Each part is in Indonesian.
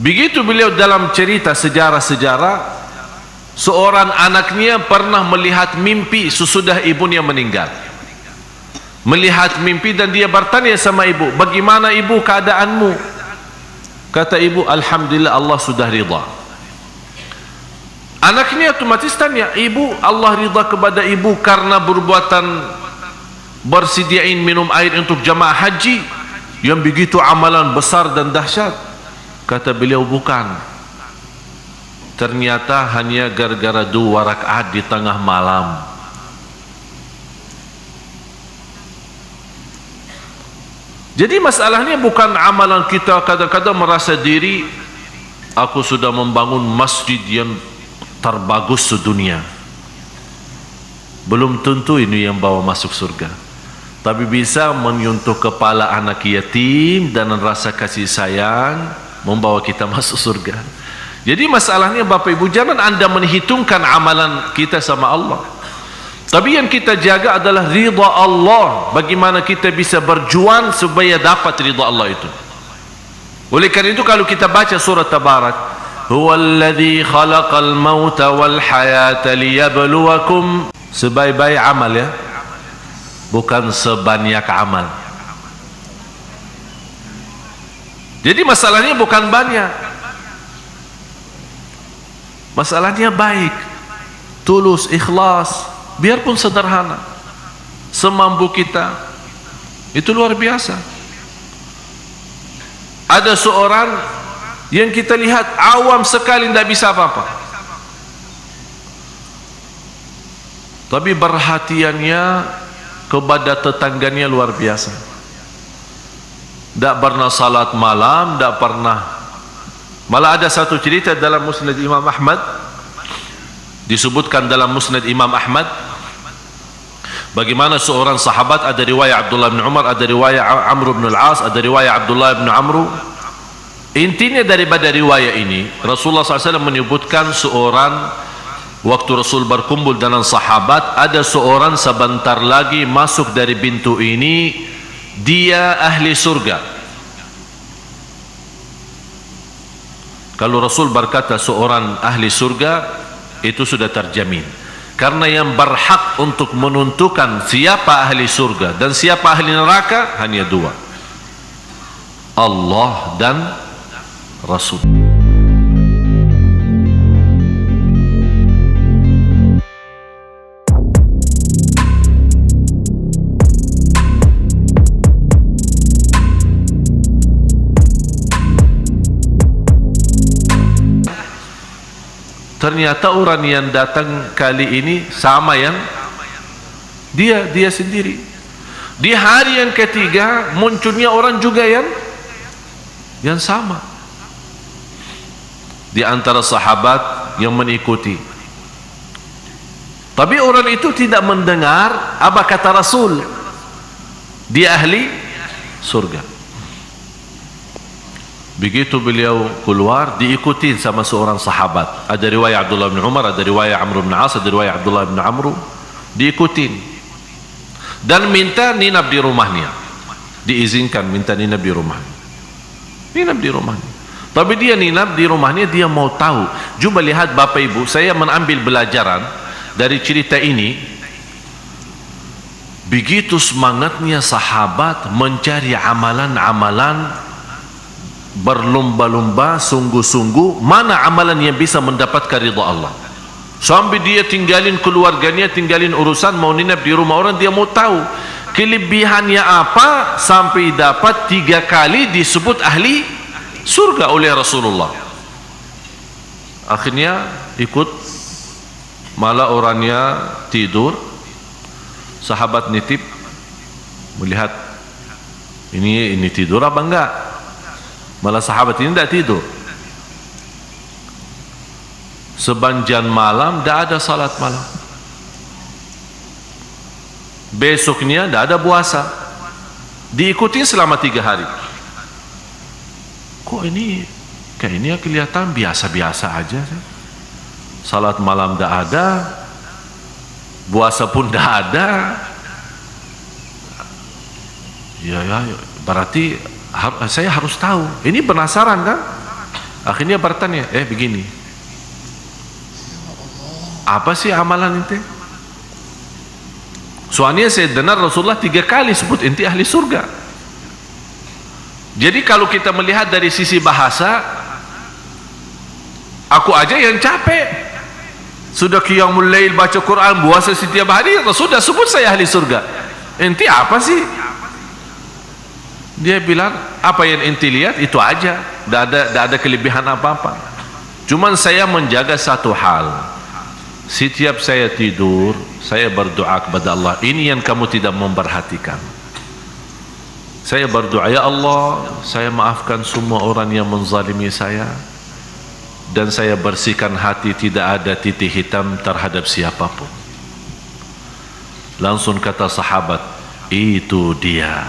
Begitu beliau dalam cerita sejarah-sejarah, seorang anaknya pernah melihat mimpi sesudah ibunya meninggal. Melihat mimpi dan dia bertanya sama ibu, bagaimana ibu keadaanmu? Kata ibu, alhamdulillah Allah sudah ridha. Anaknya otomatis tanya, ibu, Allah ridha kepada ibu karena berbuatan bersediain minum air untuk jamaah haji yang begitu amalan besar dan dahsyat? Kata beliau, bukan. Ternyata hanya gara-gara 2 rakaat di tengah malam. Jadi masalahnya bukan amalan kita kadang-kadang merasa diri, aku sudah membangun masjid yang terbagus sedunia. Belum tentu ini yang bawa masuk surga, tapi bisa menyentuh kepala anak yatim dan rasa kasih sayang membawa kita masuk surga. Jadi masalahnya Bapak Ibu, jangan anda menghitungkan amalan kita sama Allah, tapi yang kita jaga adalah ridha Allah. Bagaimana kita bisa berjuang supaya dapat ridha Allah itu. Oleh karena itu kalau kita baca surat Tabarak, huwallazi khalaqal mauta wal hayata liyabluwakum, sebaik-baik amal ya, bukan sebanyak amal. Jadi masalahnya bukan banyak, masalahnya baik, tulus, ikhlas, biarpun sederhana, semampu kita. Itu luar biasa. Ada seorang yang kita lihat awam sekali, tidak bisa apa-apa, tapi perhatiannya kepada tetangganya luar biasa. Tidak pernah salat malam, tidak pernah. Malah ada satu cerita dalam Musnad Imam Ahmad, disebutkan dalam Musnad Imam Ahmad, bagaimana seorang sahabat, ada riwayat Abdullah bin Umar, ada riwayat Amr bin Al-As, ada riwayat Abdullah bin Amr. Intinya daripada riwayat ini, Rasulullah SAW menyebutkan seorang, waktu Rasul berkumpul dengan sahabat, ada seorang sebentar lagi masuk dari pintu ini, dia ahli surga. Kalau Rasul berkata seorang ahli surga, itu sudah terjamin, karena yang berhak untuk menentukan siapa ahli surga dan siapa ahli neraka hanya 2, Allah dan Rasul. Ternyata orang yang datang kali ini sama yang dia sendiri. Di hari yang ketiga munculnya orang juga yang sama. Di antara sahabat yang mengikuti. Tapi orang itu tidak mendengar apa kata Rasul. Dia ahli surga. Begitu beliau keluar, diikuti sama seorang sahabat. Ada riwayat Abdullah bin Umar, ada riwayat Amr bin As, ada riwayat Abdullah bin Amr. Diikuti dan minta ninap di rumahnya. Diizinkan minta ninap di rumahnya. Ninap di rumahnya. Tapi dia ninap di rumahnya, dia mau tahu. Coba lihat Bapak Ibu, saya mengambil pelajaran dari cerita ini. Begitu semangatnya sahabat mencari amalan-amalan, berlomba-lomba, sungguh-sungguh mana amalan yang bisa mendapatkan ridha Allah. Sampai dia tinggalin keluarganya, tinggalin urusan, mau ninap di rumah orang. Dia mau tahu kelebihannya apa sampai dapat 3 kali disebut ahli surga oleh Rasulullah. Akhirnya ikut, malah orangnya tidur. Sahabat nitip melihat ini tidur apa enggak. Malah sahabat ini tidak tidur. Sepanjang malam tidak ada salat malam. Besoknya tidak ada puasa. Diikuti selama 3 hari. Kok ini kayaknya kelihatan biasa-biasa aja. Salat malam tidak ada, puasa pun tidak ada. Ya, berarti saya harus tahu. Ini penasaran kan? Akhirnya bertanya, begini, apa sih amalan ente? Soalnya saya dengar Rasulullah 3 kali sebut ente ahli surga. Jadi kalau kita melihat dari sisi bahasa, aku aja yang capek, sudah qiyamul lail, baca Quran, puasa setiap hari, sudah sebut saya ahli surga. Ente apa sih? Dia bilang, apa yang ente lihat itu aja, tidak ada kelebihan apa-apa. Cuman saya menjaga satu hal, setiap saya tidur saya berdoa kepada Allah. Ini yang kamu tidak memperhatikan. Saya berdoa, ya Allah, saya maafkan semua orang yang menzalimi saya, dan saya bersihkan hati, tidak ada titik hitam terhadap siapapun. Langsung kata sahabat, itu dia,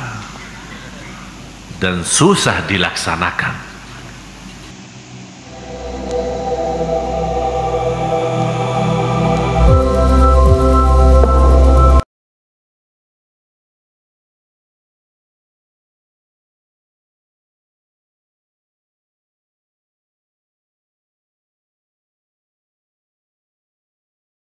dan susah dilaksanakan.